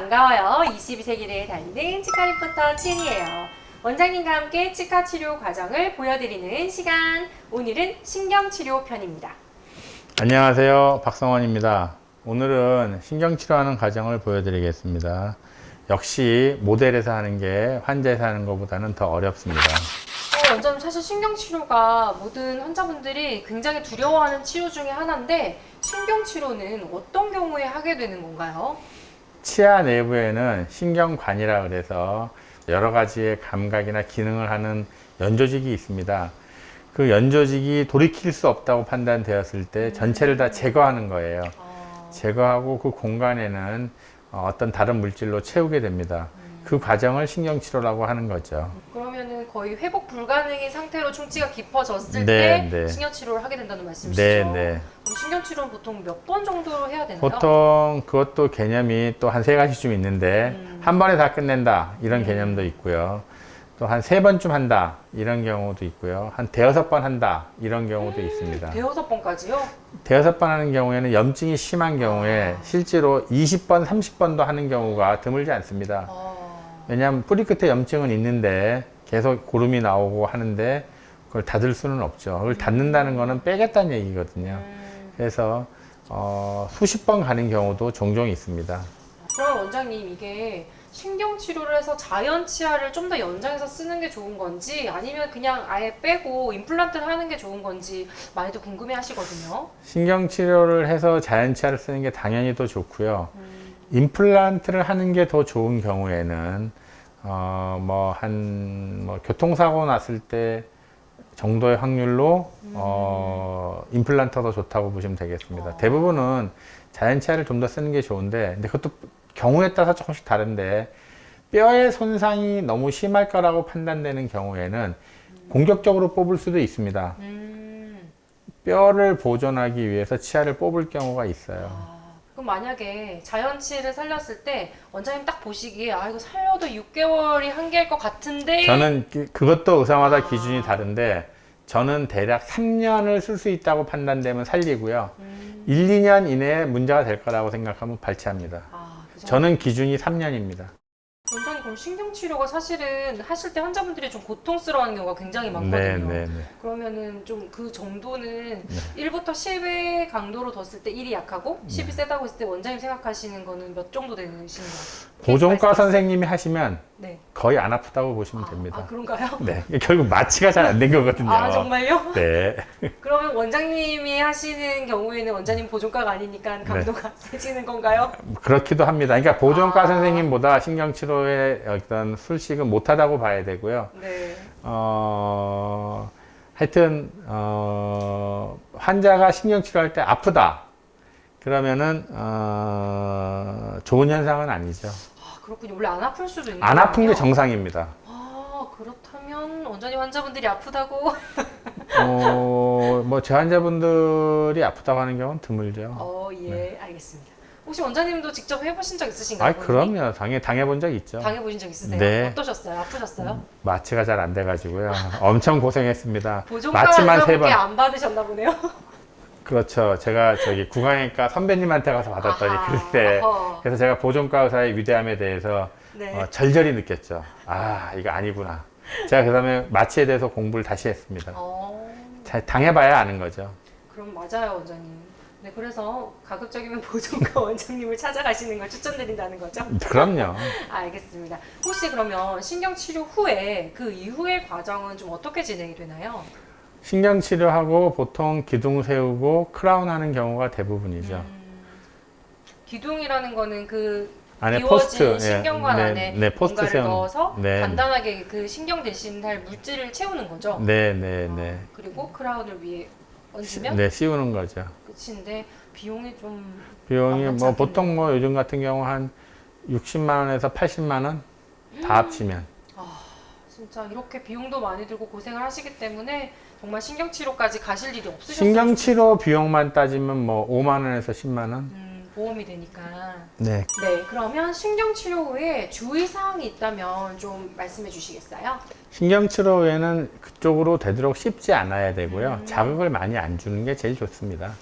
반가워요. 22세기를 달리는 치과 리포터 칠이에요. 원장님과 함께 치과 치료 과정을 보여드리는 시간. 오늘은 신경치료 편입니다. 안녕하세요. 박성원입니다. 오늘은 신경치료하는 과정을 보여드리겠습니다. 역시 모델에서 하는 게 환자에서 하는 것보다는 더 어렵습니다. 원장님, 사실 신경치료가 모든 환자분들이 굉장히 두려워하는 치료 중에 하나인데 신경치료는 어떤 경우에 하게 되는 건가요? 치아 내부에는 신경관이라 그래서 여러 가지의 감각이나 기능을 하는 연조직이 있습니다. 그 연조직이 돌이킬 수 없다고 판단되었을 때 전체를 다 제거하는 거예요. 제거하고 그 공간에는 어떤 다른 물질로 채우게 됩니다. 그 과정을 신경치료라고 하는 거죠. 그러면은 거의 회복 불가능인 상태로 충치가 깊어졌을 네, 때 네. 신경치료를 하게 된다는 말씀이시죠? 네, 네. 그럼 신경치료는 보통 몇 번 정도로 해야 되나요? 보통 그것도 개념이 또 한 3가지쯤 있는데 한 번에 다 끝낸다 이런 개념도 있고요. 또 한 3번쯤 한다 이런 경우도 있고요. 한 5-6번 한다 이런 경우도 있습니다. 5-6번까지요? 5-6번 하는 경우에는 염증이 심한 경우에 실제로 20번, 30번도 하는 경우가 드물지 않습니다. 왜냐하면 뿌리 끝에 염증은 있는데 계속 고름이 나오고 하는데 그걸 닫을 수는 없죠. 그걸 닫는다는 거는 빼겠다는 얘기거든요. 그래서 수십 번 가는 경우도 종종 있습니다. 그럼 원장님, 이게 신경치료를 해서 자연 치아를 좀 더 연장해서 쓰는 게 좋은 건지 아니면 그냥 아예 빼고 임플란트를 하는 게 좋은 건지 많이들 궁금해 하시거든요. 신경치료를 해서 자연 치아를 쓰는 게 당연히 더 좋고요. 임플란트를 하는 게 더 좋은 경우에는 교통사고 났을 때 정도의 확률로 임플란트가 더 좋다고 보시면 되겠습니다. 대부분은 자연 치아를 좀 더 쓰는 게 좋은데, 근데 그것도 경우에 따라서 조금씩 다른데, 뼈의 손상이 너무 심할 거라고 판단되는 경우에는 공격적으로 뽑을 수도 있습니다. 뼈를 보존하기 위해서 치아를 뽑을 경우가 있어요. 그럼 만약에 자연치를 살렸을 때 원장님 딱 보시기에 이거 살려도 6개월이 한계일 것 같은데 저는 그것도 의사마다 기준이 다른데, 저는 대략 3년을 쓸 수 있다고 판단되면 살리고요. 1-2년 이내에 문제가 될 거라고 생각하면 발치합니다. 저는 기준이 3년입니다. 원장님, 그럼 신경치료가 사실은 하실 때 환자분들이 좀 고통스러워하는 경우가 굉장히 많거든요. 네. 그러면은 좀 그 정도는 1부터 10의 강도로 뒀을 때 1이 약하고 10이 세다고 했을 때 원장님 생각하시는 거는 몇 정도 되시는 거예요? 보존과 선생님이 하시면 네. 거의 안 아프다고 보시면 됩니다. 그런가요? 네, 결국 마취가 잘 안 된 거거든요. 정말요? 네. 그러면 원장님이 하시는 경우에는 원장님 보존과가 아니니까 강도가 세지는 건가요? 그렇기도 합니다. 그러니까 보존과 선생님보다 신경치료의 어떤 술식은 못하다고 봐야 되고요. 네. 하여튼 환자가 신경치료할 때 아프다 그러면은 좋은 현상은 아니죠. 그렇군요. 원래 안 아플 수도 있는 안 아픈 게 거군요. 정상입니다. 그렇다면 원장님, 환자분들이 아프다고? 제 환자분들이 아프다고 하는 경우는 드물죠. 예, 알겠습니다. 혹시 원장님도 직접 해보신 적 있으신가요? 그럼요. 당해본 적 있죠. 당해보신 적 있으세요? 네. 어떠셨어요? 아프셨어요? 마취가 잘 안 돼가지고요. 엄청 고생했습니다. 보존과는 그렇게 안 받으셨나 보네요. 그렇죠. 제가 구강외과 선배님한테 가서 받았더니 그때 그래서 제가 보존과 의사의 위대함에 대해서 절절히 느꼈죠. 이거 아니구나. 제가 그 다음에 마취에 대해서 공부를 다시 했습니다. 잘 당해봐야 아는 거죠. 그럼 맞아요, 원장님. 네, 그래서 가급적이면 보존과 원장님을 찾아가시는 걸 추천드린다는 거죠? 그럼요. 알겠습니다. 혹시 그러면 신경치료 후에 그 이후의 과정은 좀 어떻게 진행이 되나요? 신경치료하고 보통 기둥 세우고 크라운 하는 경우가 대부분이죠. 기둥이라는 거는 그 안에 비워진 포스트, 신경관 안에 포스트 뭔가를 세우는. 넣어서 네. 간단하게 그 신경 대신할 물질을 채우는 거죠? 네. 그리고 크라운을 위에 얹으면 네, 씌우는 거죠. 끝인데 비용이 좀 비용이 만만치 않겠네요. 보통 요즘 같은 경우 한 60만 원에서 80만 원 다 합치면. 진짜 이렇게 비용도 많이 들고 고생을 하시기 때문에 정말 신경치료까지 가실 일이 없으셨어요. 신경치료 비용만 따지면 5만 원에서 10만 원. 보험이 되니까. 네. 네, 그러면 신경치료 후에 주의사항이 있다면 좀 말씀해 주시겠어요? 신경치료 후에는 그쪽으로 되도록 씹지 않아야 되고요. 자극을 많이 안 주는 게 제일 좋습니다.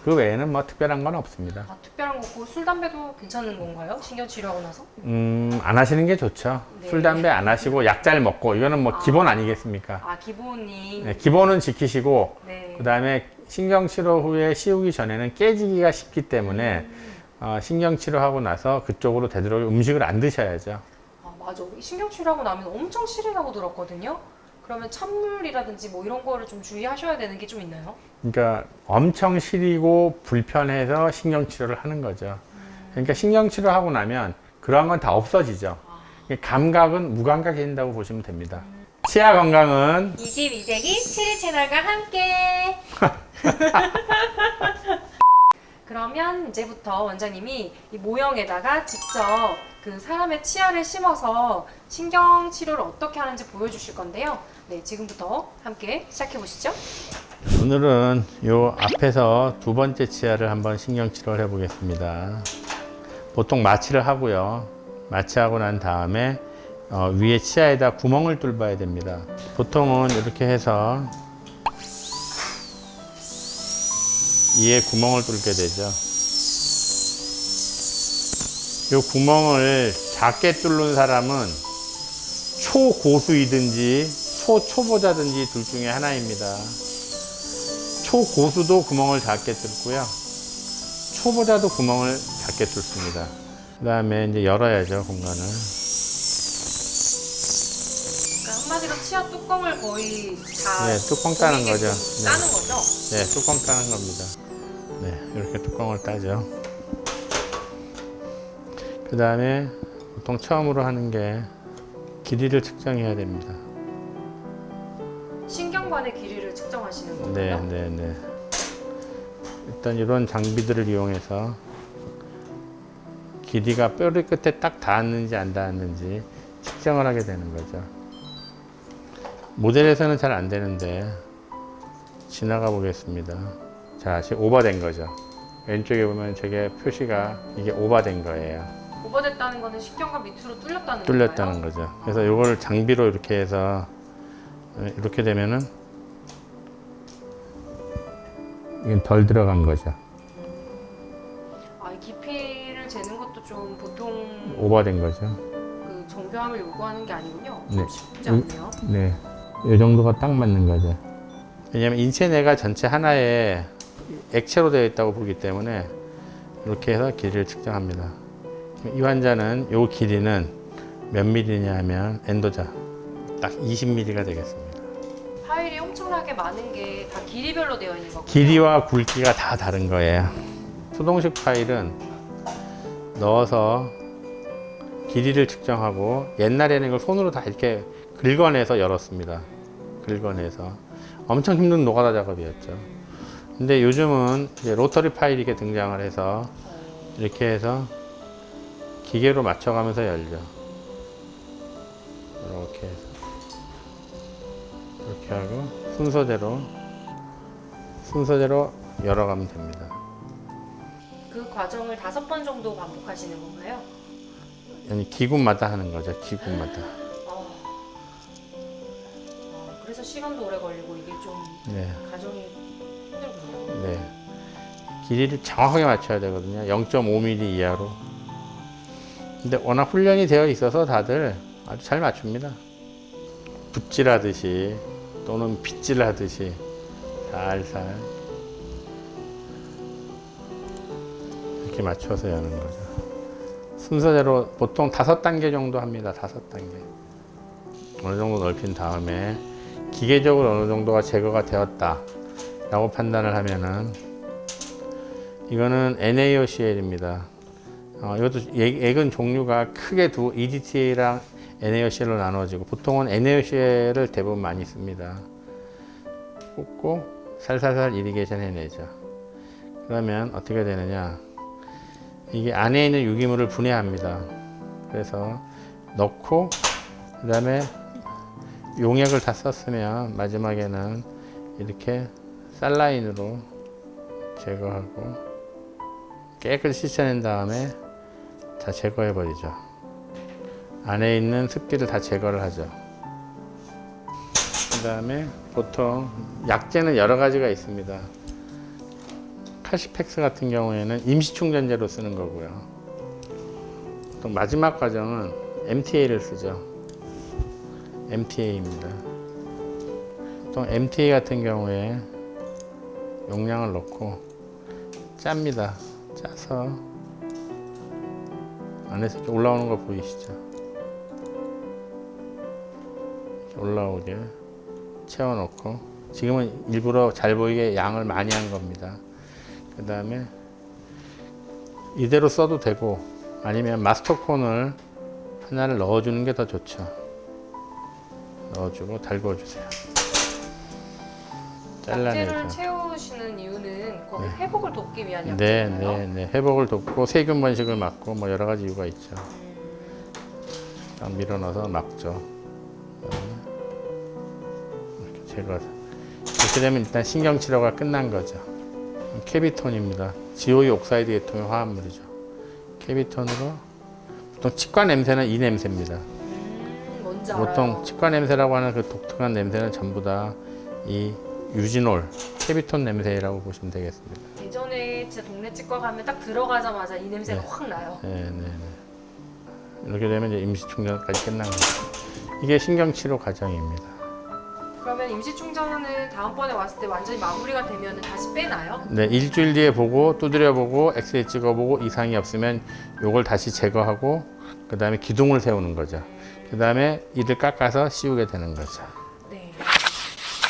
그 외에는 뭐 특별한 건 없습니다. 아, 특별한 거고 술, 담배도 괜찮은 건가요? 신경치료하고 나서? 안 하시는 게 좋죠. 네. 술, 담배 안 하시고 약 잘 먹고 이거는 뭐 기본 아니겠습니까? 아, 기본이. 네, 기본은 지키시고 네. 그 다음에 신경치료 후에 씌우기 전에는 깨지기가 쉽기 때문에 신경치료하고 나서 그쪽으로 되도록 음식을 안 드셔야죠. 아, 맞아. 신경치료하고 나면 엄청 실이 나고 들었거든요. 그러면 찬물이라든지 뭐 이런 거를 좀 주의하셔야 되는 게 좀 있나요? 그러니까 엄청 시리고 불편해서 신경치료를 하는 거죠. 그러니까 신경치료하고 나면 그런 건 다 없어지죠. 감각은 무감각해진다고 보시면 됩니다. 치아 건강은 22세기 7일 채널과 함께. 그러면 이제부터 원장님이 이 모형에다가 직접 그 사람의 치아를 심어서 신경 치료를 어떻게 하는지 보여주실 건데요. 네, 지금부터 함께 시작해 보시죠. 오늘은 요 앞에서 두 번째 치아를 한번 신경치료를 해보겠습니다. 보통 마취를 하고요. 마취하고 난 다음에 위에 치아에다 구멍을 뚫어야 됩니다. 보통은 이렇게 해서 이에 구멍을 뚫게 되죠. 이 구멍을 작게 뚫는 사람은 초고수이든지 초초보자든지 둘 중에 하나입니다. 초고수도 구멍을 작게 뚫고요. 초보자도 구멍을 작게 뚫습니다. 그 다음에 이제 열어야죠, 공간을. 그러니까 한마디로 치아 뚜껑을 거의 다 네, 뚜껑 따는 거죠. 따는 거죠? 네, 뚜껑 따는 겁니다. 네, 이렇게 뚜껑을 따죠. 그 다음에 보통 처음으로 하는 게 길이를 측정해야 됩니다. 신경관의 길이를 측정하시는 네, 건가요? 네, 네. 일단 이런 장비들을 이용해서 길이가 뼈리 끝에 딱 닿았는지 안 닿았는지 측정을 하게 되는 거죠. 모델에서는 잘 안 되는데 지나가 보겠습니다. 자, 지금 오버된 거죠. 왼쪽에 보면 저게 표시가 이게 오버된 거예요. 오버됐다는 거는 신경관 밑으로 뚫렸다는 뚫렸다는 건가요? 거죠. 그래서 이걸 장비로 이렇게 해서 이렇게 되면은 이건 덜 들어간 거죠. 아, 이 깊이를 재는 것도 좀 보통 오버된 거죠. 그 정교함을 요구하는 게 아니군요. 네. 쉽지 않네요. 네. 이 정도가 딱 맞는 거죠. 왜냐면 인체 내가 전체 하나의 액체로 되어 있다고 보기 때문에 이렇게 해서 길이를 측정합니다. 이 환자는 이 길이는 몇 밀리냐 하면 엔도자 딱 20mm가 되겠습니다. 파일이 엄청나게 많은 게 다 길이별로 되어 있는 거군요. 길이와 굵기가 다 다른 거예요. 수동식 파일은 넣어서 길이를 측정하고 옛날에는 이걸 손으로 다 이렇게 긁어내서 열었습니다. 긁어내서 엄청 힘든 노가다 작업이었죠. 근데 요즘은 이제 로터리 파일이 이렇게 등장을 해서 이렇게 해서 기계로 맞춰가면서 열죠. 이렇게 해서 이렇게 하고 순서대로 열어가면 됩니다. 그 과정을 5번 정도 반복하시는 건가요? 아니, 기구마다 하는 거죠. 기구마다. 그래서 시간도 오래 걸리고 이게 좀 네, 과정이 힘들군요. 네. 길이를 정확하게 맞춰야 되거든요. 0.5mm 이하로. 근데 워낙 훈련이 되어 있어서 다들 아주 잘 맞춥니다. 붓질하듯이 또는 빗질하듯이 살살 이렇게 맞춰서 여는 거죠. 순서대로 보통 5단계 정도 합니다. 5단계. 어느 정도 넓힌 다음에 기계적으로 어느 정도가 제거가 되었다 라고 판단을 하면은 이거는 NaOCl입니다. 이것도 액은 종류가 크게 두 EDTA랑 NaOCl로 나눠지고 보통은 NaOCl을 대부분 많이 씁니다. 꽂고 살살살 이리게이션 해내죠. 그러면 어떻게 되느냐, 이게 안에 있는 유기물을 분해합니다. 그래서 넣고 그 다음에 용액을 다 썼으면 마지막에는 이렇게 살라인으로 제거하고 깨끗이 씻어낸 다음에 다 제거해 버리죠. 안에 있는 습기를 다 제거를 하죠. 그 다음에 보통 약재는 여러 가지가 있습니다. 카시팩스 같은 경우에는 임시충전제로 쓰는 거고요. 또 마지막 과정은 MTA를 쓰죠. MTA입니다. 보통 MTA 같은 경우에 용량을 넣고 짭니다. 짜서 안에서 이렇게 올라오는 거 보이시죠? 이렇게 올라오게 채워놓고, 지금은 일부러 잘 보이게 양을 많이 한 겁니다. 그 다음에 이대로 써도 되고 아니면 마스터콘을 하나를 넣어주는 게 더 좋죠. 넣어주고 달궈주세요. 낙지를 잘라내죠. 채우시는 이유는 거기 회복을 돕기 위한 네, 약재인가요? 네, 네. 회복을 돕고 세균 번식을 막고 뭐 여러 가지 이유가 있죠. 딱 밀어넣어서 막죠. 이렇게 제거해서. 이렇게 되면 일단 신경치료가 끝난 거죠. 케비톤입니다. 지오이 옥사이드 계통의 화합물이죠. 케비톤으로, 보통 치과 냄새는 이 냄새입니다. 뭔지 알아요. 보통 치과 냄새라고 하는 그 독특한 냄새는 전부 다 이 유진올, 케비톤 냄새라고 보시면 되겠습니다. 예전에 진짜 동네 치과 가면 딱 들어가자마자 이 냄새가 네. 확 나요. 네, 네, 네. 이렇게 되면 이제 임시 충전까지 끝난 거죠. 이게 신경치료 과정입니다. 그러면 임시 충전은 다음번에 왔을 때 완전히 마무리가 되면 다시 빼나요? 네, 일주일 뒤에 보고 두드려 보고 엑스레이 찍어보고 이상이 없으면 요걸 다시 제거하고 그 다음에 기둥을 세우는 거죠. 그 다음에 이를 깎아서 씌우게 되는 거죠. 네.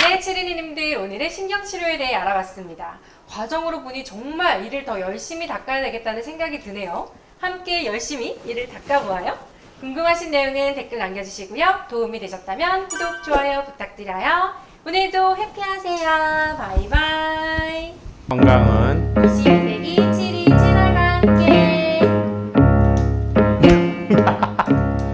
네, 치리니님들 오늘의 신경치료에 대해 알아봤습니다. 과정으로 보니 정말 이를 더 열심히 닦아야 되겠다는 생각이 드네요. 함께 열심히 이를 닦아보아요. 궁금하신 내용은 댓글 남겨주시고요. 도움이 되셨다면 구독, 좋아요 부탁드려요. 오늘도 해피하세요. 바이바이. 건강은 시연세계